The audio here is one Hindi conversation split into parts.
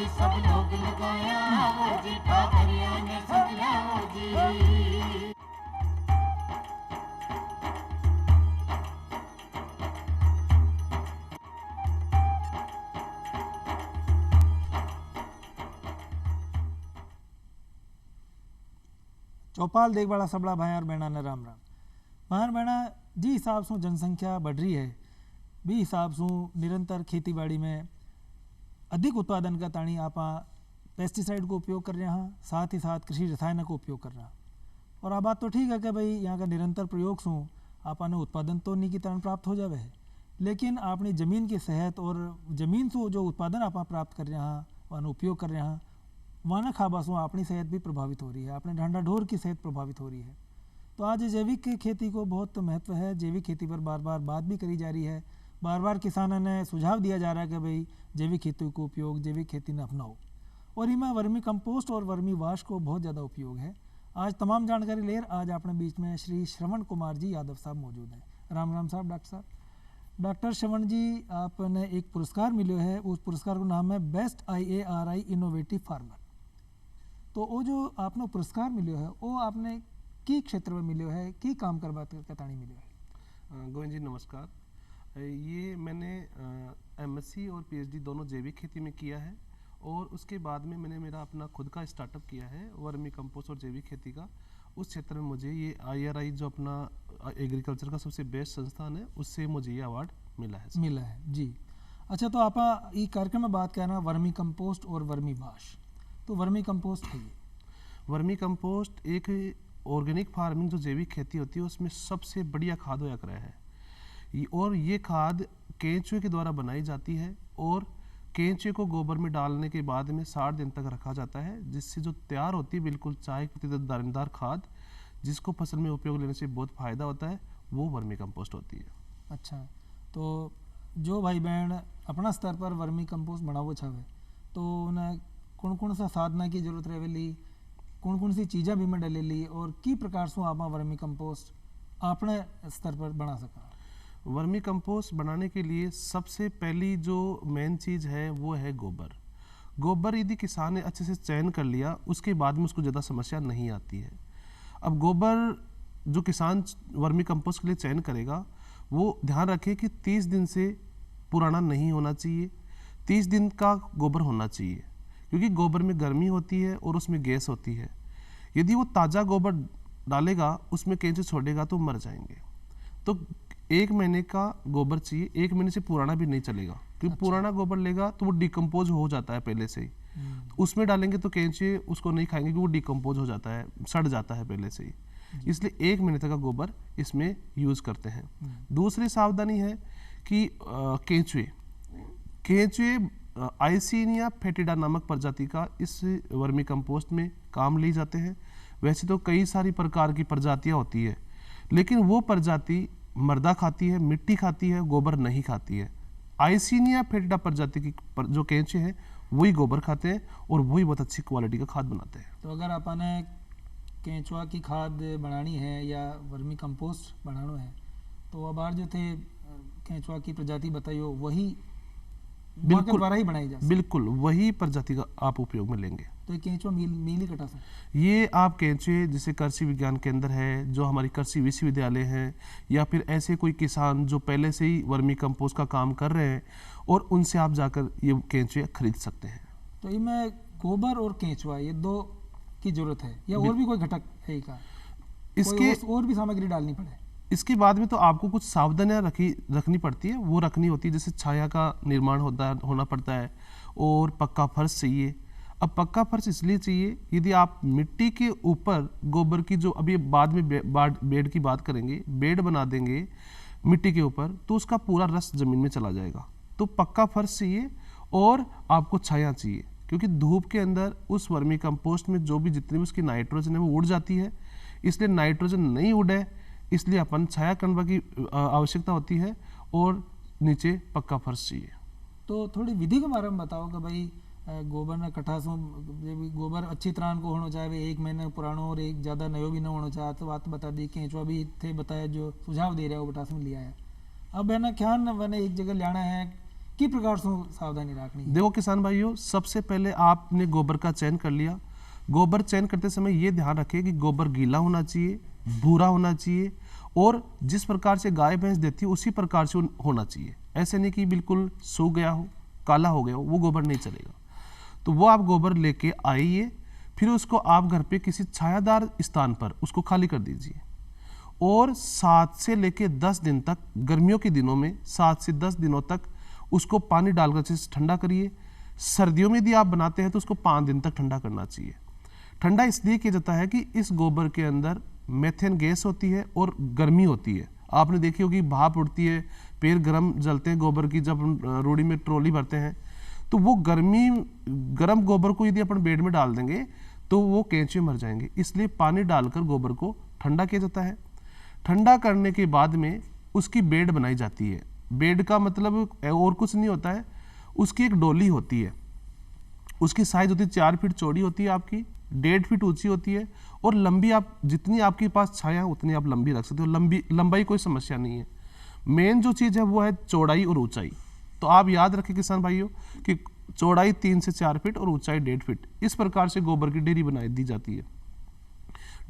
जी सब लोग लगाया वो जी ठाकरिया ने समझा वो जी। चौपाल देखभाड़ा सबड़ा भाई और बहना ने राम राम। भाई बहना जी हिसाब से जनसंख्या बढ़ रही है, भी हिसाब से निरंतर खेती बाड़ी में अधिक उत्पादन का ताणी आप पेस्टिसाइड को उपयोग कर रहे हैं, साथ ही साथ कृषि रसायन को उपयोग कर रहा है। और आ बात तो ठीक है कि भाई यहाँ का निरंतर प्रयोग से आपने उत्पादन तो नहीं की तरह प्राप्त हो जावे है, लेकिन अपनी ज़मीन की सेहत और ज़मीन से जो उत्पादन आप प्राप्त कर रहे हैं वह उपयोग कर रहे हैं, वहाँ खाबा से अपनी सेहत भी प्रभावित हो रही है, अपने ढांडा ढोर की सेहत प्रभावित हो रही है। तो आज जैविक खेती को बहुत महत्व है, जैविक खेती पर बार बार बात भी करी जा रही है, बार बार किसानों ने सुझाव दिया जा रहा है कि भाई जैविक खेती को उपयोग, जैविक खेती ने अपनाओ। और इनमें वर्मी कंपोस्ट और वर्मी वाश को बहुत ज़्यादा उपयोग है। आज तमाम जानकारी ले आज अपने बीच में श्री श्रवण कुमार जी यादव साहब मौजूद हैं। राम राम साहब। डॉक्टर साहब, डॉक्टर श्रवण जी, आपने एक पुरस्कार मिलो है, उस पुरस्कार का नाम है बेस्ट IARI इनोवेटिव फार्मर। तो वो जो आपने पुरस्कार मिलो है वो आपने की क्षेत्र में मिलो है, की काम करवा कतानी मिलो है? गोविंद जी नमस्कार। ये मैंने MSc और PhD दोनों जैविक खेती में किया है, और उसके बाद में मैंने मेरा अपना खुद का स्टार्टअप किया है वर्मी कंपोस्ट और जैविक खेती का। उस क्षेत्र में मुझे ये IRI जो अपना एग्रीकल्चर का सबसे बेस्ट संस्थान है, उससे मुझे ये अवार्ड मिला है जी। अच्छा, तो आप ये कार्यक्रम में बात करना वर्मी कंपोस्ट और वर्मी वाश। तो वर्मी कंपोस्ट है ये? वर्मी कंपोस्ट एक ऑर्गेनिक फार्मिंग जो जैविक खेती होती है उसमें सबसे बढ़िया खाद होया कराया है, और ये खाद केंचुए के द्वारा बनाई जाती है, और केंचुए को गोबर में डालने के बाद में 60 दिन तक रखा जाता है, जिससे जो तैयार होती है बिल्कुल चाय की दानेदार खाद, जिसको फसल में उपयोग लेने से बहुत फ़ायदा होता है, वो वर्मी कंपोस्ट होती है। अच्छा, तो जो भाई बहन अपना स्तर पर वर्मी कंपोस्ट बनावो चाहे तो उन्हें कौन कौन सा साधना की जरूरत रहेली, कौन कौन सी चीज़ें भी में डलेली, और की प्रकार से आप वर्मी कंपोस्ट अपने स्तर पर बना सका? वर्मी कंपोस्ट बनाने के लिए सबसे पहली जो मेन चीज़ है वो है गोबर। गोबर यदि किसान ने अच्छे से चयन कर लिया, उसके बाद में उसको ज़्यादा समस्या नहीं आती है। अब गोबर जो किसान वर्मी कंपोस्ट के लिए चयन करेगा, वो ध्यान रखे कि 30 दिन से पुराना नहीं होना चाहिए, 30 दिन का गोबर होना चाहिए, क्योंकि गोबर में गर्मी होती है और उसमें गैस होती है। यदि वो ताज़ा गोबर डालेगा, उसमें केंचुए छोड़ेगा तो मर जाएंगे। तो 1 महीने का गोबर चाहिए, 1 महीने से पुराना भी नहीं चलेगा, क्योंकि पुराना गोबर लेगा तो वो डिकम्पोज हो जाता है पहले से ही। तो उसमें डालेंगे तो केंचुए उसको नहीं खाएंगे, क्योंकि वो डिकम्पोज हो जाता है, सड़ जाता है पहले से ही। इसलिए 1 महीने तक का गोबर इसमें यूज़ करते हैं। दूसरी सावधानी है कि केंचुए आइसिनिया फेटिडा नामक प्रजाति का इस वर्मी कंपोस्ट में काम ली जाते हैं। वैसे तो कई सारी प्रकार की प्रजातियां होती है, लेकिन वो प्रजाति मर्दा खाती है, मिट्टी खाती है, गोबर नहीं खाती है। आइसिनिया फेटिडा प्रजाति की जो केंचुए हैं वही गोबर खाते हैं, और वही बहुत अच्छी क्वालिटी का खाद बनाते हैं। तो अगर आपने केंचुआ की खाद बनानी है या वर्मी कंपोस्ट बनाना है, तो अब बार जो थे केंचुआ की प्रजाति बताइयो वही बिल्कुल द्वारा ही बनाई जा सकती? बिल्कुल वही प्रजाति का आप उपयोग में लेंगे। तो ये केंचुआ मीली कटा सकते? ये आप केंचुए जैसे कृषि विज्ञान केंद्र है, जो हमारी कृषि विश्वविद्यालय है, या फिर ऐसे कोई किसान जो पहले से ही वर्मी कंपोस्ट का काम कर रहे हैं, और उनसे आप जाकर ये केंचुए खरीद सकते हैं। तो इनमें गोबर और केंचुआ ये दो की जरूरत है, या और भी कोई घटक है का? इसके और भी सामग्री डालनी पड़े? इसके बाद में तो आपको कुछ सावधानियां रखनी पड़ती है, वो रखनी होती है। जैसे छाया का निर्माण होना पड़ता है, और पक्का फर्श चाहिए। अब पक्का फर्श इसलिए चाहिए, यदि आप मिट्टी के ऊपर गोबर की जो अभी बाद में बेड की बात करेंगे, बेड बना देंगे मिट्टी के ऊपर, तो उसका पूरा रस जमीन में चला जाएगा। तो पक्का फर्श चाहिए, और आपको छाया चाहिए, क्योंकि धूप के अंदर उस वर्मी कंपोस्ट में जो भी जितनी भी उसकी नाइट्रोजन है वो उड़ जाती है। इसलिए नाइट्रोजन नहीं उड़े, इसलिए अपन छाया करने की आवश्यकता होती है, और नीचे पक्का फर्श चाहिए। तो थोड़ी विधि के बारे में बताओ कि भाई गोबर ने कट्ठा सो गोबर अच्छी तरह को होना चाहिए, 1 महीने पुरानो और एक ज़्यादा नयो भी ना होना चाहिए। तो बात बता दी, केंचुआ भी थे बताया जो सुझाव दे रहा है वो बटा से लिया है। अब है ना ख्याल मैंने एक जगह लाना है की प्रकार से सावधानी रखनी है? देखो किसान भाइयों, सबसे पहले आपने गोबर का चयन कर लिया। गोबर चयन करते समय ये ध्यान रखें कि गोबर गीला होना चाहिए, भूरा होना चाहिए, और जिस प्रकार से गाय भैंस देती है उसी प्रकार से होना चाहिए। ऐसे नहीं कि बिल्कुल सूख गया हो, काला हो गया हो, वो गोबर नहीं चलेगा। तो वो आप गोबर लेके आइए, फिर उसको आप घर पे किसी छायादार स्थान पर उसको खाली कर दीजिए, और 7 से लेके 10 दिन तक, गर्मियों के दिनों में 7 से 10 दिनों तक उसको पानी डालकर अच्छे से ठंडा करिए। सर्दियों में यदि आप बनाते हैं तो उसको 5 दिन तक ठंडा करना चाहिए। ठंडा इसलिए किया जाता है कि इस गोबर के अंदर मेथेन गैस होती है और गर्मी होती है। आपने देखी होगी भाप उड़ती है, पैर गर्म जलते हैं गोबर की, जब हम रूढ़ी में ट्रॉली भरते हैं तो वो गर्म गोबर को यदि अपन बेड में डाल देंगे तो वो केंचुए मर जाएंगे। इसलिए पानी डालकर गोबर को ठंडा किया जाता है। ठंडा करने के बाद में उसकी बेड बनाई जाती है। बेड का मतलब और कुछ नहीं होता है, उसकी एक डोली होती है, उसकी साइज होती है 4 फीट चौड़ी होती है, आपकी 1.5 फीट ऊंची होती है, और लंबी आप जितनी आपके पास छाया उतनी आप लंबी रख सकते हो। लंबाई कोई समस्या नहीं है। मेन जो चीज़ है वो है चौड़ाई और ऊंचाई। तो आप याद रखें किसान भाइयों कि चौड़ाई 3 से 4 फीट और ऊंचाई 1.5 फीट, इस प्रकार से गोबर की ढेरी बनाई दी जाती है।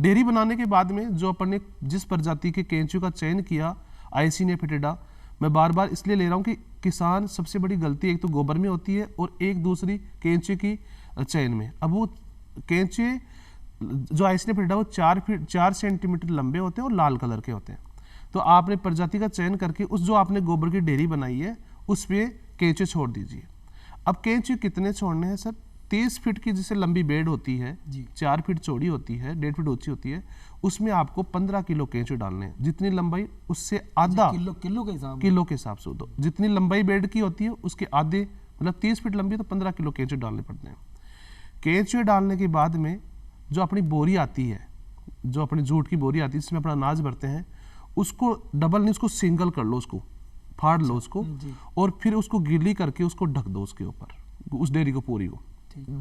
ढेरी बनाने के बाद में जो अपन ने जिस प्रजाति के केंचुए का चयन किया, आइसिनिया फेटिडा, मैं बार बार इसलिए ले रहा हूँ कि किसान सबसे बड़ी गलती एक तो गोबर में होती है और एक दूसरी केंचुए की चयन में। अब वो केंचुए जो आइसिनिया फेटिडा वो 4 सेंटीमीटर लंबे होते हैं और लाल कलर के होते हैं। तो आपने प्रजाति का चयन करके उस जो आपने गोबर की ढेरी बनाई है उस पर केंचुए छोड़ दीजिए। अब केंचुए कितने छोड़ने हैं सर? 30 फीट की जिसे लंबी बेड होती है, 4 फीट चौड़ी होती है, 1.5 फीट ऊंची होती है, उसमें आपको 15 किलो केंचुए डालने हैं। जितनी लंबाई उससे आधा किलो के हिसाब से दो, जितनी लंबाई बेड की होती है उसके आधे, मतलब 30 फीट लंबी तो 15 किलो केंचुए डालने पड़ते हैं। केंचुए डालने के बाद में जो अपनी बोरी आती है, जो अपनी जूट की बोरी आती है जिसमें अपना अनाज भरते हैं, उसको डबल नहीं, उसको सिंगल कर लो, उसको फाड़ लो उसको, और फिर उसको गीली करके उसको ढक दो उसके ऊपर, उस डेयरी को पूरी को।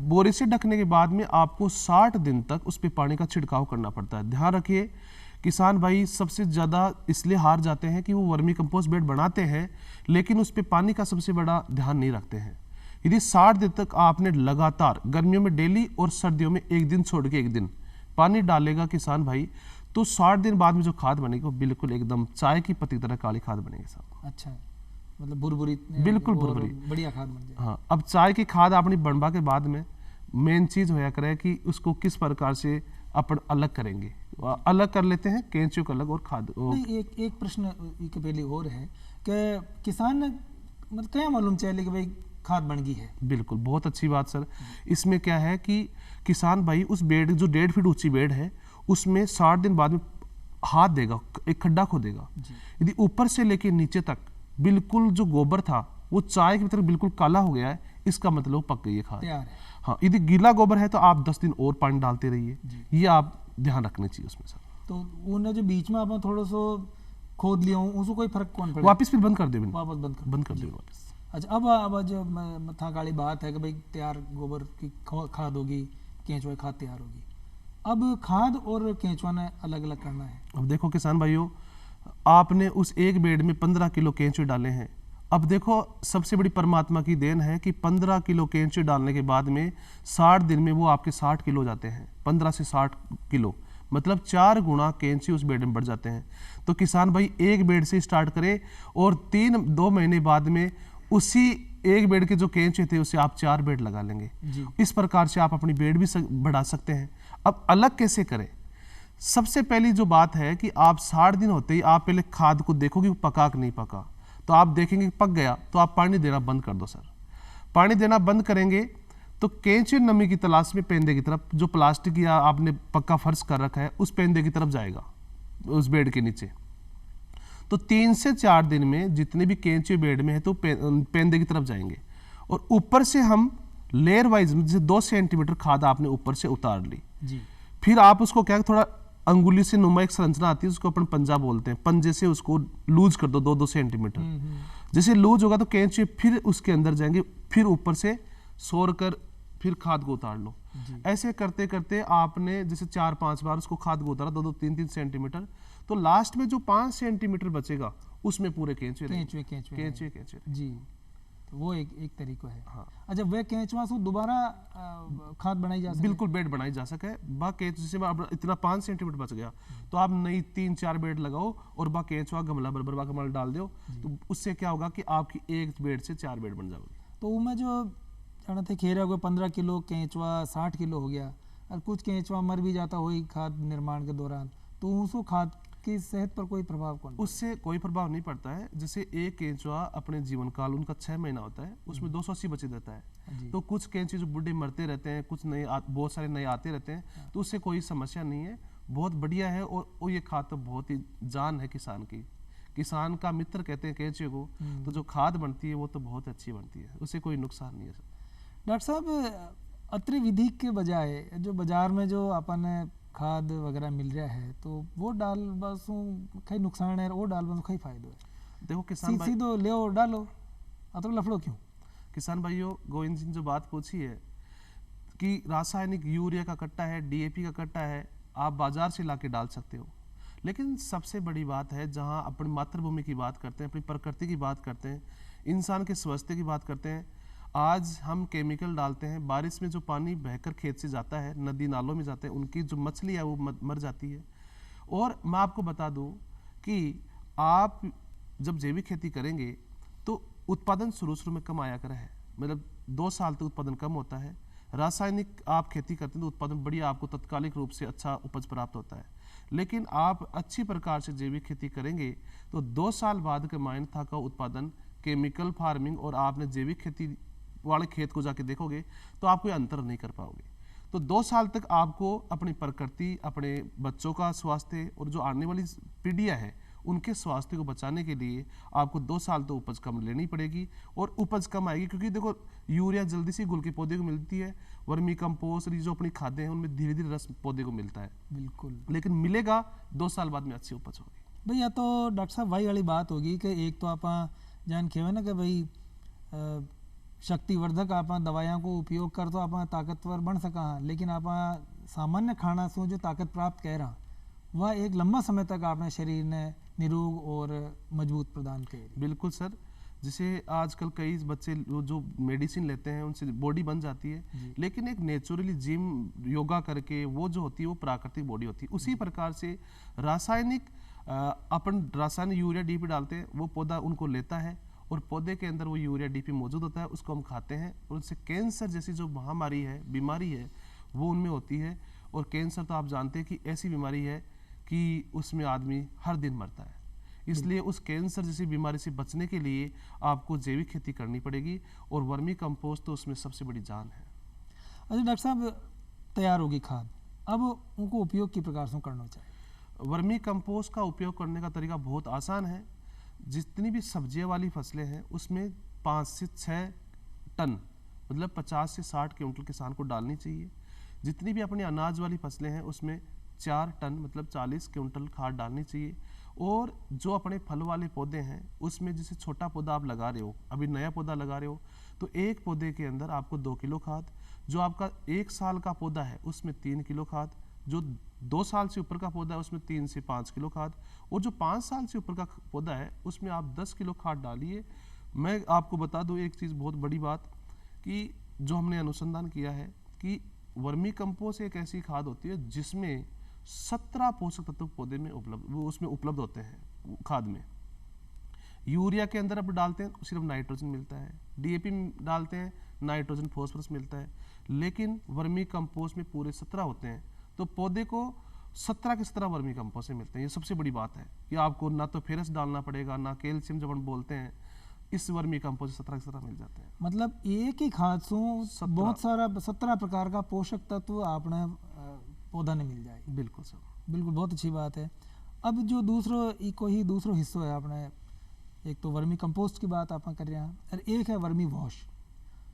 बोरी से ढकने के बाद में आपको 60 दिन तक उस पर पानी का छिड़काव करना पड़ता है। ध्यान रखिए किसान भाई सबसे ज़्यादा इसलिए हार जाते हैं कि वो वर्मी कंपोस्ट बेड बनाते हैं लेकिन उस पर पानी का सबसे बड़ा ध्यान नहीं रखते हैं। यदि 60 दिन तक आपने लगातार गर्मियों में डेली और सर्दियों में एक दिन छोड़ के एक दिन पानी डालेगा किसान भाई, तो 60 दिन बाद में जो खाद बनेगी वो बिल्कुल एकदम चाय की पत्ती तरह काली खाद बनेगी साहब। अच्छा, मतलब बुरबुरी, बिल्कुल बुरबुरी, बढ़िया खाद बन जाए। हाँ, अब चाय की खाद आपने बनवा के बाद में मेन चीज होया करे कि उसको किस प्रकार से अपन अलग करेंगे। अलग कर लेते हैं केंचुए को अलग और खाद। नहीं, एक प्रश्न के पहले और है कि किसान मतलब क्या मालूम चाहिए कि भाई खाद बन गई है? बिल्कुल, बहुत अच्छी बात सर। इसमें क्या है कि किसान भाई उस बेड जो 1.5 फीट ऊंची बेड है उसमें 60 दिन बाद में हाथ देगा, एक खड्डा खोदेगा। यदि ऊपर से लेके नीचे तक बिल्कुल जो गोबर था वो चाय की तरह बिल्कुल काला हो गया है, इसका मतलब पक गई है खाद। हाँ, यदि गीला गोबर है तो आप 10 दिन और पानी डालते रहिए, ये आप ध्यान रखने चाहिए उसमें सर। तो उन्हें जो बीच में आप थोड़ा सा खोद लिया हूँ उसको कोई फर्क कौन पड़ेगा? वापस फिर बंद कर दे, वापस बंद कर दे वापस। अच्छा, अब जो मथा काली बात है कि भाई तैयार गोबर की खाद होगी, केंचुआ खाद तैयार होगी। अब खाद और केंचुआ ने अलग अलग करना है। अब देखो किसान भाइयों, आपने उस एक बेड में 15 किलो केंचुए डाले हैं। अब देखो सबसे बड़ी परमात्मा की देन है कि 15 किलो केंचुए डालने के बाद में 60 दिन में वो आपके 60 किलो जाते हैं। 15 से 60 किलो मतलब 4 गुना केंचुए उस बेड में बढ़ जाते हैं। तो किसान भाई एक बेड से स्टार्ट करे और 2 महीने बाद में उसी एक बेड के जो केंचुए थे उससे आप 4 बेड लगा लेंगे। इस प्रकार से आप अपनी बेड भी बढ़ा सकते हैं। अब अलग कैसे करें? सबसे पहली जो बात है कि आप 60 दिन होते ही आप पहले खाद को देखो कि वो पका कि नहीं पका। तो आप देखेंगे कि पक गया तो आप पानी देना बंद कर दो सर। पानी देना बंद करेंगे तो केंचुए नमी की तलाश में पेंदे की तरफ, जो प्लास्टिक या आपने पक्का फर्श कर रखा है उस पेंदे की तरफ जाएगा, उस बेड के नीचे। तो 3 से 4 दिन में जितने भी केंचुए बेड में है तो पेंदे की तरफ जाएंगे और ऊपर से हम लेयर वाइज जैसे 2 सेंटीमीटर खाद आपने ऊपर से उतार ली। फिर आप उसको क्या थोड़ा अंगुली से नुमा एक संरचना आती है उसको अपन पंजा बोलते हैं, पंजे से उसको लूज कर दो 2-2 सेंटीमीटर। जैसे लूज होगा तो केंचुए फिर उसके अंदर जाएंगे, फिर ऊपर से सोर कर फिर खाद को उतार लो। ऐसे करते करते आपने जैसे 4-5 बार उसको खाद को उतारा 2-2, 3-3 सेंटीमीटर, तो लास्ट में जो 5 सेंटीमीटर बचेगा उसमें पूरे केंचुए जी। तो वो एक तरीका है। हाँ। अच्छा, वे केंचुआ से दोबारा खाद बनाई जा सके? बिल्कुल बेड बनाई जा सके। बा केंचुआ जैसे अब इतना 5 सेंटीमीटर बच गया तो आप नई 3-4 बेड लगाओ और बा केंचुआ गमला बरबर बा गमला डाल दो, तो उससे क्या होगा कि आपकी एक बेड से 4 बेड बन जाएगी। तो उनमें जो जाना थे खेरा को 15 किलो केंचुआ 60 किलो हो गया, और कुछ केंचुआ मर भी जाता हुई खाद निर्माण के दौरान, तो उसको खाद की सेहत पर कोई प्रभाव कौन? उससे कोई प्रभाव नहीं पड़ता है। जैसे एक केंचुआ अपने जीवन काल उनका 6 महीना होता है, उसमें 280 बचे रहता है। तो कुछ केंचुए जो बूढ़े मरते रहते हैं, कुछ नए बहुत सारे नए आते रहते हैं, तो उससे कोई समस्या नहीं है, बहुत बढ़िया है। और ये खाद तो बहुत ही जान है किसान की, किसान का मित्र कहते हैं केंचुए को। तो जो खाद बनती है वो तो बहुत अच्छी बनती है, उससे कोई नुकसान नहीं है। डॉक्टर साहब, अत्रि विधि के बजाय जो बाजार में जो अपन खाद वगैरह मिल रहा है, तो वो डाल बस कई नुकसान है, वो डाल बस कई फायदो है। देखो किसान भाई, सीधो ले डालो, अतर लफड़ो क्यों? किसान भाइयों, गोविंद जी ने जो बात पूछी है कि रासायनिक यूरिया का कट्टा है, डीएपी का कट्टा है, आप बाजार से लाके डाल सकते हो, लेकिन सबसे बड़ी बात है जहां अपनी मातृभूमि की बात करते हैं, अपनी प्रकृति की बात करते हैं, इंसान के स्वास्थ्य की बात करते हैं, आज हम केमिकल डालते हैं। बारिश में जो पानी बहकर खेत से जाता है, नदी नालों में जाता है, उनकी जो मछली है वो मर जाती है। और मैं आपको बता दूं कि आप जब जैविक खेती करेंगे तो उत्पादन शुरू में कम आया कर है, मतलब 2 साल तक उत्पादन कम होता है। रासायनिक आप खेती करते हैं तो उत्पादन बढ़िया, आपको तत्कालिक रूप से अच्छा उपज प्राप्त होता है। लेकिन आप अच्छी प्रकार से जैविक खेती करेंगे तो 2 साल बाद के मायने था का उत्पादन केमिकल फार्मिंग और आपने जैविक खेती वाले खेत को जाके देखोगे तो आप कोई अंतर नहीं कर पाओगे। तो 2 साल तक आपको अपनी प्रकृति, अपने बच्चों का स्वास्थ्य और जो आने वाली पीढ़ियां है उनके स्वास्थ्य को बचाने के लिए आपको 2 साल तो उपज कम लेनी पड़ेगी। और उपज कम आएगी क्योंकि देखो यूरिया जल्दी से गुल के पौधे को मिलती है, वर्मी कंपोस्ट जो अपनी खादें हैं उनमें धीरे धीरे रस पौधे को मिलता है, बिल्कुल, लेकिन मिलेगा 2 साल बाद में अच्छी उपज होगी। भैया तो डॉक्टर साहब वही वाली बात होगी कि एक तो आप जान खेवे ना कि भाई शक्तिवर्धक आप दवाइयों को उपयोग कर तो आप ताकतवर बन सका, लेकिन आप सामान्य खाना से जो ताकत प्राप्त कर रहा वह एक लंबा समय तक आपने शरीर ने निरोग और मजबूत प्रदान करे। बिल्कुल सर, जैसे आजकल कई बच्चे जो मेडिसिन लेते हैं उनसे बॉडी बन जाती है, लेकिन एक नेचुरली जिम योगा करके वो जो होती है वो प्राकृतिक बॉडी होती है। उसी प्रकार से रासायनिक अपन रासायनिक यूरिया डीपी डालते हैं, वो पौधा उनको लेता है और पौधे के अंदर वो यूरिया डीपी मौजूद होता है, उसको हम खाते हैं और उससे कैंसर जैसी जो महामारी है, बीमारी है, वो उनमें होती है। और कैंसर तो आप जानते हैं कि ऐसी बीमारी है कि उसमें आदमी हर दिन मरता है, इसलिए उस कैंसर जैसी बीमारी से बचने के लिए आपको जैविक खेती करनी पड़ेगी और वर्मी कंपोस्ट तो उसमें सबसे बड़ी जान है। अच्छा डॉक्टर साहब, तैयार होगी खाद, अब उनको उपयोग की प्रकार से करना चाहिए? वर्मी कंपोस्ट का उपयोग करने का तरीका बहुत आसान है। जितनी भी सब्जियां वाली फसलें हैं उसमें 5 से 6 टन मतलब 50 से 60 क्विंटल किसान को डालनी चाहिए। जितनी भी अपनी अनाज वाली फसलें हैं उसमें 4 टन मतलब 40 क्विंटल खाद डालनी चाहिए। और जो अपने फल वाले पौधे हैं उसमें जैसे छोटा पौधा आप लगा रहे हो, अभी नया पौधा लगा रहे हो, तो एक पौधे के अंदर आपको 2 किलो खाद, जो आपका 1 साल का पौधा है उसमें 3 किलो खाद, जो 2 साल से ऊपर का पौधा है उसमें 3 से 5 किलो खाद, और जो 5 साल से ऊपर का पौधा है उसमें आप 10 किलो खाद डालिए। मैं आपको बता दूं एक चीज़ बहुत बड़ी बात कि जो हमने अनुसंधान किया है कि वर्मी कंपोस्ट एक ऐसी खाद होती है जिसमें 17 पोषक तत्व पौधे में उसमें उपलब्ध होते हैं। खाद में यूरिया के अंदर अब डालते हैं सिर्फ नाइट्रोजन मिलता है, डीएपी डालते हैं नाइट्रोजन फॉस्फोरस मिलता है, लेकिन वर्मी कंपोस्ट में पूरे 17 होते हैं। तो पौधे को 17 के 17 वर्मी कंपोस्ट से मिलते हैं। ये सबसे बड़ी बात है कि आपको ना तो फेरस डालना पड़ेगा ना कैल्शियम जब हम बोलते हैं, इस वर्मी कंपोस्ट 17 के 17 मिल जाते हैं। मतलब एक ही खाद से बहुत सारा 17 प्रकार का पोषक तत्व आपने पौधा ने मिल जाए। बिल्कुल सर, बिल्कुल, बहुत अच्छी बात है। अब जो दूसरो हिस्सों है आपने, एक तो वर्मी कंपोस्ट की बात आप कर रहे हैं और एक है वर्मी वॉश।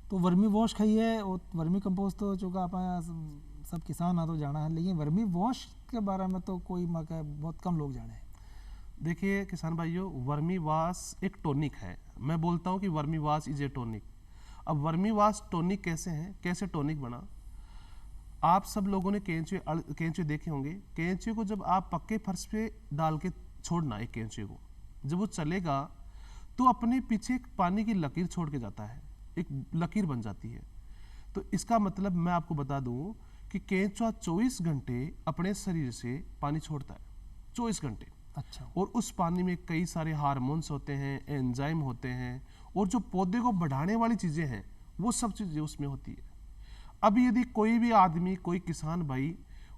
तो वर्मी वॉश खाइए और वर्मी कंपोस्ट तो चूँकि आप सब किसान आ तो जाना है, लेकिन वर्मी वॉश के बारे में तो कोई बहुत कम लोग जाने हैं। देखिए किसान भाइयों, वर्मी वाश एक टॉनिक है। मैं बोलता हूँ कि vermi wash is a tonic. अब वर्मी वाश टॉनिक कैसे है, कैसे टॉनिक बना? आप सब लोगों ने केंचुए देखे होंगे। केंचुए को जब आप पक्के फर्श पे डाल के छोड़ना, एक केंचुए को जब वो चलेगा तो अपने पीछे एक पानी की लकीर छोड़ के जाता है, एक लकीर बन जाती है। तो इसका मतलब मैं आपको बता दूं कि केंचुआ 24 घंटे अपने शरीर से पानी छोड़ता है, 24 घंटे। अच्छा। और उस पानी में कई सारे हार्मोन्स होते हैं, एंजाइम होते हैं, और जो पौधे को बढ़ाने वाली चीजें हैं वो सब चीजें उसमें होती है। अब यदि कोई भी आदमी, कोई किसान भाई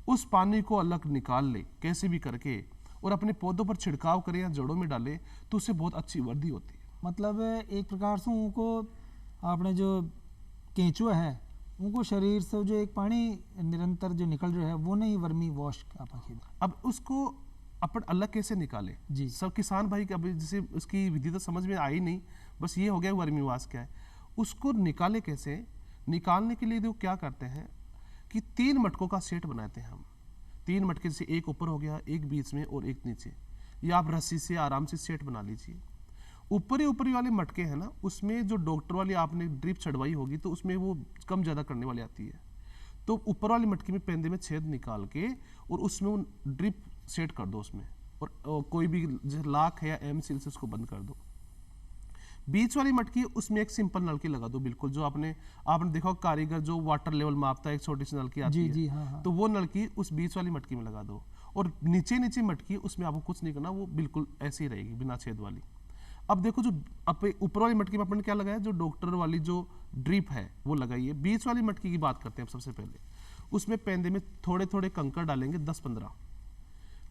उस पानी को अलग निकाल ले कैसे भी करके और अपने पौधों पर छिड़काव करे या जड़ों में डाले तो उससे बहुत अच्छी वृद्धि होती है। मतलब एक प्रकार से उनको आपने जो केंचुआ है उनको शरीर से जो एक पानी निरंतर जो निकल रहा है वो नहीं वर्मी वॉश आप आखिर। अब उसको अपन अलग कैसे निकाले जी। सब किसान भाई अभी जैसे उसकी विधि तो समझ में आई नहीं, बस ये हो गया वर्मी वाश क्या है, उसको निकाले कैसे। निकालने के लिए क्या करते हैं कि 3 मटकों का सेट बनाते हैं हम। 3 मटके से एक ऊपर हो गया, एक बीच में और एक नीचे, या आप रस्सी से आराम से सेट बना लीजिए। ऊपरी वाले मटके हैं ना, उसमें जो डॉक्टर वाली आपने ड्रिप चढ़वाई होगी तो उसमें वो कम ज़्यादा करने वाली आती है। तो ऊपर वाली मटके में पेंदे में छेद निकाल के और उसमें वो ड्रिप सेट कर दो उसमें, और कोई भी जैसे लाख है या एम सील से उसको बंद कर दो। बीच वाली मटकी उसमें एक सिंपल नलकी लगा दो, बिल्कुल जो आपने देखा कारीगर जो वाटर लेवल मापता है, एक छोटी सी नलकी आती जी है। जी हाँ हाँ। तो वो नलकी उस बीच वाली मटकी में लगा दो, और नीचे मटकी उसमें आपको कुछ नहीं करना, वो बिल्कुल ऐसी ही रहेगी बिना छेद वाली। अब देखो जो ऊपर वाली मटकी में अपन ने क्या लगाया, जो डॉक्टर वाली जो ड्रिप है वो लगाई है। बीच वाली मटकी की बात करते हैं सबसे पहले। उसमें पेंदे में थोड़े थोड़े कंकड़ डालेंगे 10-15,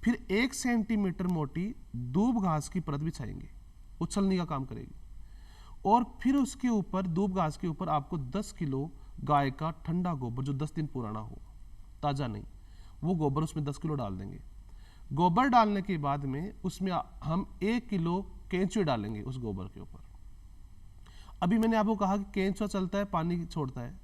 फिर 1 सेंटीमीटर मोटी दूब घास की परत बिछाएंगे, उछलने का काम करेगी। और फिर उसके ऊपर दूब घास के ऊपर आपको 10 किलो गाय का ठंडा गोबर जो 10 दिन पुराना हो, ताजा नहीं, वो गोबर उसमें 10 किलो डाल देंगे। गोबर डालने के बाद में उसमें हम 1 किलो केंचुए डालेंगे उस गोबर के ऊपर। अभी मैंने आपको कहा कि केंचुआ चलता है, पानी छोड़ता है,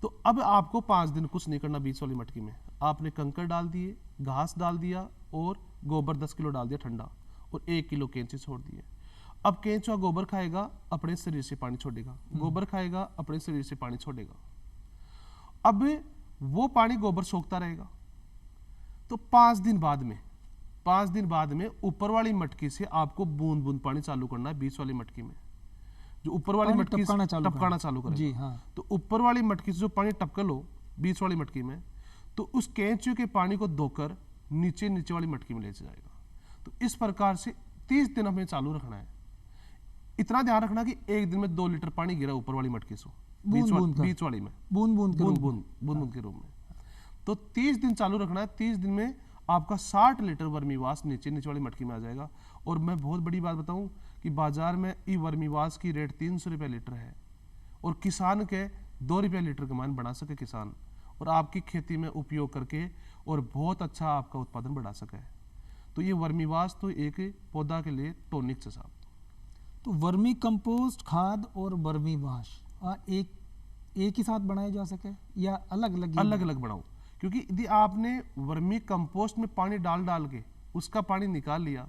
तो अब आपको 5 दिन कुछ नहीं करना। बीच वाली मटकी में आपने कंकड़ डाल दिए, घास डाल दिया और गोबर 10 किलो डाल दिया ठंडा, और 1 किलो केंचुए छोड़ दिए। अब केंचुआ गोबर खाएगा, अपने शरीर से पानी छोड़ेगा, गोबर खाएगा, अपने शरीर से पानी छोड़ेगा। अब वो पानी गोबर सोखता रहेगा। तो 5 दिन बाद में ऊपर वाली मटकी से आपको बूंद बूंद पानी चालू करना है। बीच वाली मटकी में जो ऊपर वाली मटकी से टपकाना चालू करेगा जी हाँ। तो ऊपर वाली मटकी से जो पानी टपकल हो बीच वाली मटकी में, तो उस केंचुए के पानी को धोकर नीचे वाली मटकी में ले जाएगा। तो इस प्रकार से 30 दिन हमें चालू रखना है। इतना ध्यान रखना कि एक दिन में 2 लीटर पानी गिरा ऊपर वाली मटकी से बीच वाली में, बूंद बूंद के रूप में। तो 30 दिन चालू रखना है। 30 दिन में आपका 60 लीटर वर्मीवाश नीचे वाली मटकी में आ जाएगा। और मैं बहुत बड़ी बात बताऊं कि बाजार में ई वर्मीवाश की रेट 300 रुपये लीटर है, और किसान के 2 रुपये लीटर कमान बढ़ा सके किसान, और आपकी खेती में उपयोग करके और बहुत अच्छा आपका उत्पादन बढ़ा सके। तो ये वर्मीवाश तो एक पौधा के लिए टॉनिक से साहब। तो वर्मी कंपोस्ट खाद और वर्मी वाश एक ही साथ बनाए जा सके या अलग अलग बनाओ, क्योंकि यदि आपने वर्मी कंपोस्ट में पानी डाल के उसका पानी निकाल लिया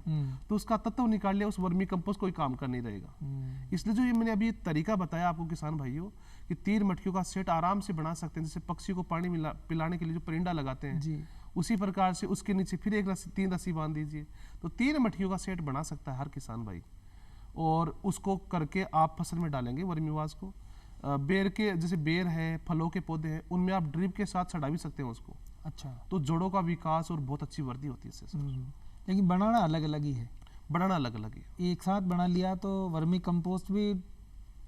तो उसका तत्व निकाल लिया, उस वर्मी कंपोस्ट कोई काम का नहीं रहेगा। इसलिए जो ये मैंने अभी तरीका बताया आपको किसान भाइयों कि 3 मटकियों का सेट आराम से बना सकते हैं। जैसे पक्षी को पानी पिलाने के लिए जो परिंदा लगाते हैं जी, उसी प्रकार से उसके नीचे फिर एक रस्सी 3 रस्सी बांध दीजिए, तो 3 मटकियों का सेट बना सकता है हर किसान भाई। और उसको करके आप फसल में डालेंगे वर्मीवाश को। बेर के जैसे बेर है, फलों के पौधे हैं, उनमें आप ड्रिप के साथ चढ़ा भी सकते हैं उसको। अच्छा, तो जड़ों का विकास और बहुत अच्छी वृद्धि होती है इससे। लेकिन बनाना अलग अलग ही है। बनाना अलग अलग है। एक साथ बना लिया तो वर्मी कंपोस्ट भी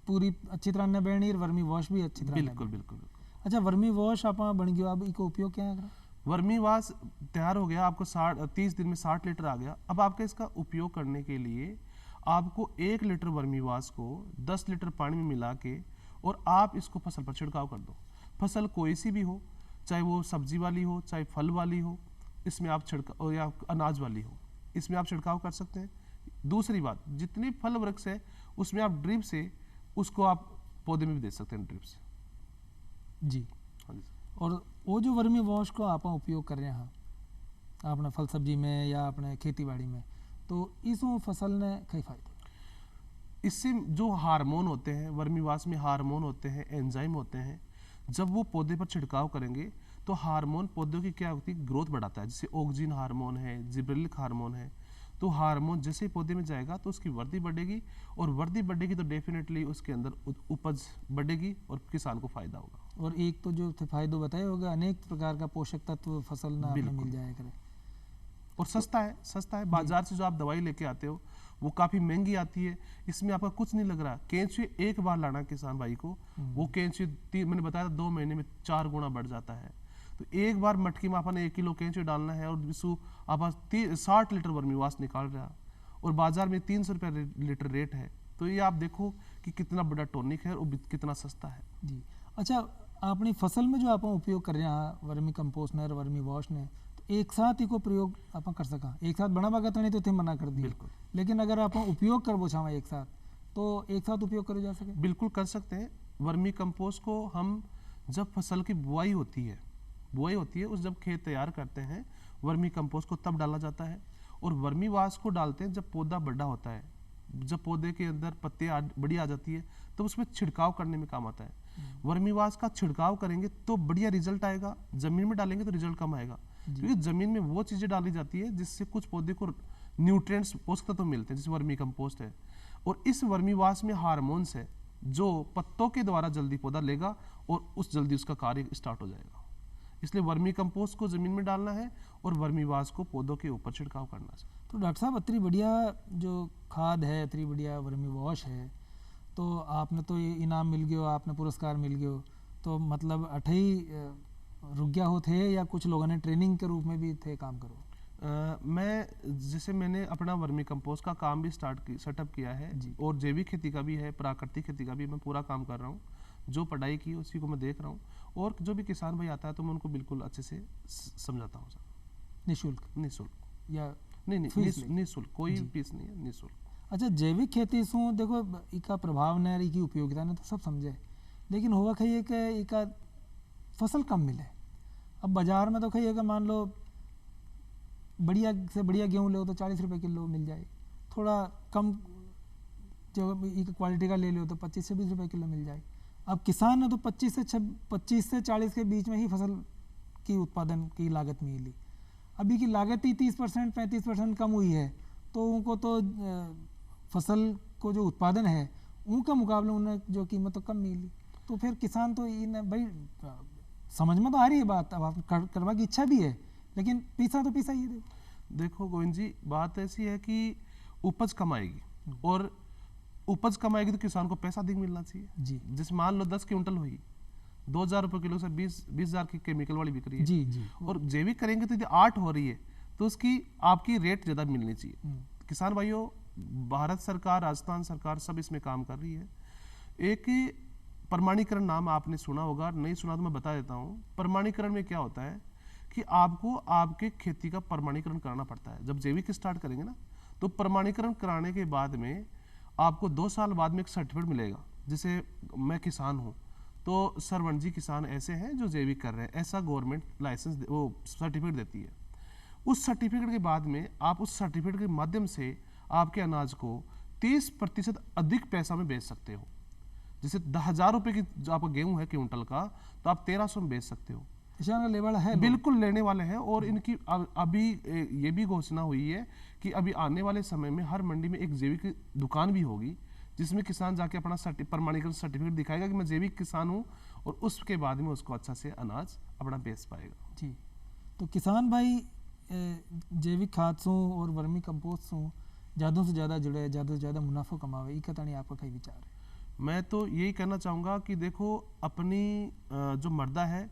पूरी अच्छी तरह न बनी और वर्मी वॉश भी अच्छी तरह बिल्कुल बिल्कुल। अच्छा, वर्मी वॉश आप बन गया, अब इसका उपयोग क्या है? वर्मी वाश तैयार हो गया, आपको 30 दिन में 60 लीटर आ गया। अब आपका इसका उपयोग करने के लिए आपको 1 लीटर वर्मी वाश को 10 लीटर पानी में मिला के और आप इसको फसल पर छिड़काव कर दो। फसल कोई सी भी हो, चाहे वो सब्जी वाली हो, चाहे फल वाली हो, इसमें आप छिड़काव, या अनाज वाली हो, इसमें आप छिड़काव कर सकते हैं। दूसरी बात, जितनी फल वृक्ष है उसमें आप ड्रिप से उसको आप पौधे में भी दे सकते हैं ड्रिप से। जी हाँ जी। और वो जो वर्मी वॉश को आप उपयोग कर रहे हैं अपने फल सब्जी में या अपने खेती बाड़ी में, तो इस फसल ने कई फायदे? इससे जो हार्मोन होते हैं, वर्मीवाश में हार्मोन होते हैं, एंजाइम होते हैं, जब वो पौधे पर छिड़काव करेंगे तो हार्मोन पौधों की क्या होती है, ग्रोथ बढ़ाता है। जैसे ऑक्सिन हार्मोन है, जिब्रेलिक हार्मोन है, तो हार्मोन जैसे ही पौधे में जाएगा तो उसकी वृद्धि बढ़ेगी, और वृद्धि बढ़ेगी तो डेफिनेटली उसके अंदर उपज बढ़ेगी और किसान को फायदा होगा। और एक तो जो फायदो बताए होगा, अनेक प्रकार का पोषक तत्व फसल ना आपने मिल जाया करे, और सस्ता है। बाजार से जो आप दवाई लेके आते हो वो काफी महंगी आती है, इसमें आपका कुछ नहीं लग रहा। केंचुए एक बार लाना किसान भाई को, वो केंचुए मैंने बताया 2 महीने में 4 गुना बढ़ जाता है। तो एक बार मटकी में आपने 1 किलो केंचुए डालना है और इसको आप 60 लीटर वर्मीवाश निकाल रहा, और बाजार में 300 रुपये लीटर रेट है। तो ये आप देखो कि कितना बड़ा टॉनिक है और कितना सस्ता है जी। अच्छा, अपनी फसल में जो आप उपयोग कर रहे हैं वर्मी कंपोस्ट ने वर्मी वॉश ने, तो एक साथ ही को प्रयोग आप कर सका, एक साथ बना बागा नहीं तो थे मना कर दिया, बिल्कुल। लेकिन अगर आप उपयोग करबो चाहो एक साथ, तो एक साथ उपयोग करो जा सके? बिल्कुल कर सकते हैं। वर्मी कंपोस्ट को हम जब फसल की बुआई होती है उस जब खेत तैयार करते हैं, वर्मी कंपोस्ट को तब डाला जाता है। और वर्मी वाश को डालते हैं जब पौधा बड़ा होता है, जब पौधे के अंदर पत्ते बड़ी आ जाती है, तो उसमें छिड़काव करने में काम आता है। वर्मी वाश का छिड़काव करेंगे तो बढ़िया रिजल्ट आएगा, जमीन में डालेंगे तो रिजल्ट कम आएगा, क्योंकि जमीन में वो चीजें डाली जाती है जिससे कुछ पौधे को न्यूट्रिएंट्स पोषक तत्व मिलते हैं, जैसे वर्मी कंपोस्ट है। और इस वर्मी वाश में हार्मोन्स है जो पत्तों के द्वारा जल्दी पौधा लेगा और जल्दी उसका कार्य स्टार्ट हो जाएगा। इसलिए वर्मी कंपोस्ट को जमीन में डालना है और वर्मी वाश को पौधों के ऊपर छिड़काव करना है। तो डॉक्टर साहब, इतनी बढ़िया जो खाद है, इतनी बढ़िया वर्मी वॉश है, तो आपने तो ये इनाम मिल गयो, आपने पुरस्कार मिल गयो, तो मतलब अठे ही रुक गया हो थे या कुछ लोगों ने ट्रेनिंग के रूप में भी थे काम करो? मैंने अपना वर्मी कंपोस्ट का काम भी सेटअप किया है, और जैविक खेती का भी है, प्राकृतिक खेती का भी मैं पूरा काम कर रहा हूँ। जो पढ़ाई की उसी को मैं देख रहा हूँ, और जो भी किसान भाई आता है तो मैं उनको बिल्कुल अच्छे से समझाता हूँ सर। निःशुल्क या निःशुल्क, कोई फीस नहीं है, निःशुल्क। अच्छा, जैविक खेती से देखो इसका प्रभाव ने इसकी उपयोगिता ने तो सब समझे, लेकिन हुआ कहिए कि इसका फसल कम मिले। अब बाजार में तो कहिए कि मान लो बढ़िया से बढ़िया गेहूँ ले तो 40 रुपये किलो मिल जाए, थोड़ा कम जो क्वालिटी का ले लो तो 25 से 20 रुपये किलो मिल जाए। अब किसान ने तो 25 से 40 के बीच में ही फसल की उत्पादन की लागत मिली। अभी की लागत ही 30% 35% कम हुई है, तो उनको तो फसल को जो उत्पादन है उनका मुकाबले उन्हें जो कीमत तो कम मिली, तो फिर किसान तो इन भाई समझ में तो आ रही है बात, अब आप करवा की इच्छा भी है, लेकिन पीसा ही देखो गोविंद जी, बात ऐसी है कि उपज कमाएगी, और उपज कमाएगी तो किसान को पैसा अधिक मिलना चाहिए जी। जैसे मान लो 10 क्विंटल हुई, 2,000 रुपये किलो से 20,000 की केमिकल वाली बिक रही है जी। और जैविक करेंगे तो यदि 8 हो रही है तो उसकी आपकी रेट ज्यादा मिलनी चाहिए। किसान भाइयों, भारत सरकार, राजस्थान सरकार सब इसमें काम कर रही है। एक प्रमाणीकरण नाम आपने सुना होगा, नहीं सुना तो मैं बता देता हूँ। प्रमाणीकरण में क्या होता है कि आपको आपके खेती का प्रमाणीकरण कराना पड़ता है। जब जैविक स्टार्ट करेंगे ना, तो प्रमाणीकरण कराने के बाद में आपको 2 साल बाद में एक सर्टिफिकेट मिलेगा। जैसे मैं किसान हूँ तो सरवण जी किसान ऐसे हैं जो जैविक कर रहे हैं, ऐसा गवर्नमेंट लाइसेंस वो सर्टिफिकेट देती है। उस सर्टिफिकेट के बाद में आप उस सर्टिफिकेट के माध्यम से आपके अनाज को 30% अधिक पैसा में बेच सकते हो। जैसे 10,000 रुपये की जो आपका गेहूं है क्विंटल का, तो आप 1300 में बेच सकते हो। लेवल है, बिल्कुल लेने वाले हैं। और इनकी अभी ये भी घोषणा हुई है कि अभी आने वाले समय में हर मंडी में एक जैविक दुकान भी होगी, जिसमें किसान जाके अपना प्रमाणीकरण सर्टिफिकेट दिखाएगा कि मैं जैविक किसान हूँ, और उसके बाद में उसको अच्छा से अनाज अपना बेच पाएगा। जी। तो किसान भाई जैविक खाद से और वर्मी कंपोस्ट से ज़्यादा से ज़्यादा जुड़े, ज़्यादा से ज़्यादा मुनाफा कमावे, इसका तानी आपका कई विचार है? मैं तो यही कहना चाहूँगा कि देखो, अपनी जो मृदा है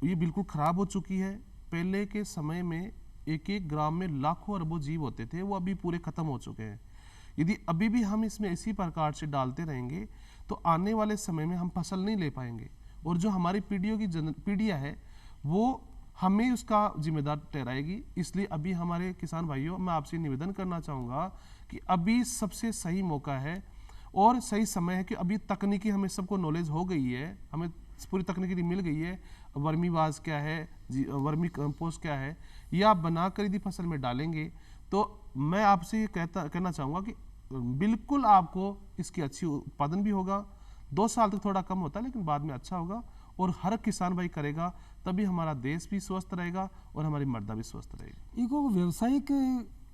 ये बिल्कुल ख़राब हो चुकी है। पहले के समय में एक ग्राम में लाखों अरबों जीव होते थे, वो अभी पूरे ख़त्म हो चुके हैं। यदि अभी भी हम इसमें इसी प्रकार से डालते रहेंगे तो आने वाले समय में हम फसल नहीं ले पाएंगे, और जो हमारी पीढ़ियाँ है वो हमें उसका जिम्मेदार ठहराएगी। इसलिए अभी हमारे किसान भाइयों, मैं आपसे निवेदन करना चाहूँगा कि अभी सबसे सही मौका है और सही समय है कि अभी तकनीकी हमें सबको नॉलेज हो गई है, हमें पूरी तकनीकी मिल गई है। वर्मी वाश क्या है, वर्मी कंपोस्ट क्या है, ये आप बनाकर यदि फसल में डालेंगे तो मैं आपसे ये कहना चाहूँगा कि बिल्कुल आपको इसकी अच्छी उत्पादन भी होगा। 2 साल तक थोड़ा कम होता है, लेकिन बाद में अच्छा होगा, और हर किसान भाई करेगा, तभी हमारा देश भी स्वस्थ रहेगा और हमारी मृदा भी स्वस्थ रहेगी। इको व्यावसायिक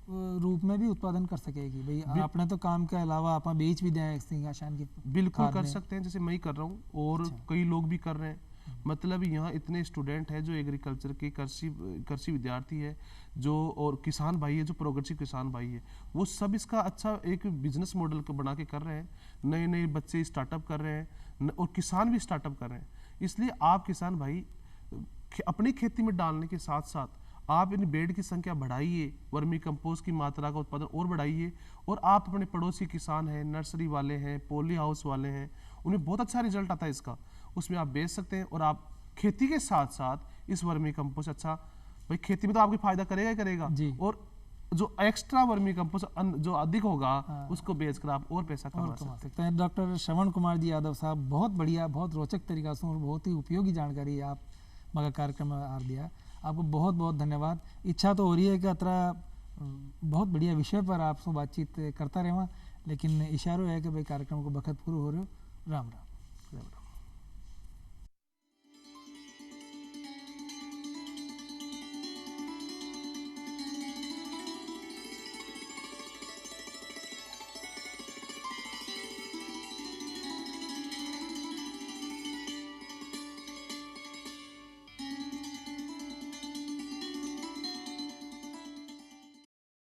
रूप में भी उत्पादन कर सकेगी भाई? आपने तो काम के अलावा आप बेच भी दें सिंगाशान की बिल्कुल खाद कर में? सकते हैं, जैसे मैं ही कर रहा हूँ और अच्छा। कई लोग भी कर रहे हैं। मतलब यहाँ इतने स्टूडेंट हैं जो एग्रीकल्चर के कृषि विद्यार्थी है, जो और किसान भाई है, जो प्रोग्रेसिव किसान भाई है, वो सब इसका अच्छा एक बिजनेस मॉडल को बना के कर रहे हैं। नए नए बच्चे स्टार्टअप कर रहे हैं और किसान भी स्टार्टअप कर रहे हैं। इसलिए आप किसान भाई अपनी खेती में डालने के साथ साथ आप इन बेड की संख्या बढ़ाइए, वर्मी कंपोस्ट की मात्रा का उत्पादन और बढ़ाइए, और आप अपने पड़ोसी किसान हैं, नर्सरी वाले हैं, पॉली हाउस वाले हैं, उन्हें बहुत अच्छा रिजल्ट आता है इसका, उसमें आप बेच सकते हैं। और आप खेती के साथ साथ इस वर्मी कंपोस्ट अच्छा भाई खेती में तो आपको फायदा करेगा ही करेगा जी। और जो एक्स्ट्रा वर्मी कंपोस्ट जो अधिक होगा हाँ। उसको बेचकर आप और पैसा कमा सकते हैं। सकते हैं। डॉक्टर श्रवण कुमार जी यादव साहब, बहुत बढ़िया, बहुत रोचक तरीका से और बहुत ही उपयोगी जानकारी आप मगर कार्यक्रम में आर दिया। आपको बहुत बहुत धन्यवाद। इच्छा तो हो रही है कि अतरा बहुत बढ़िया विषय पर आपसे बातचीत करता रहे, लेकिन इशारो है कि भाई कार्यक्रम को बखत पूरा हो रहे हो। राम राम।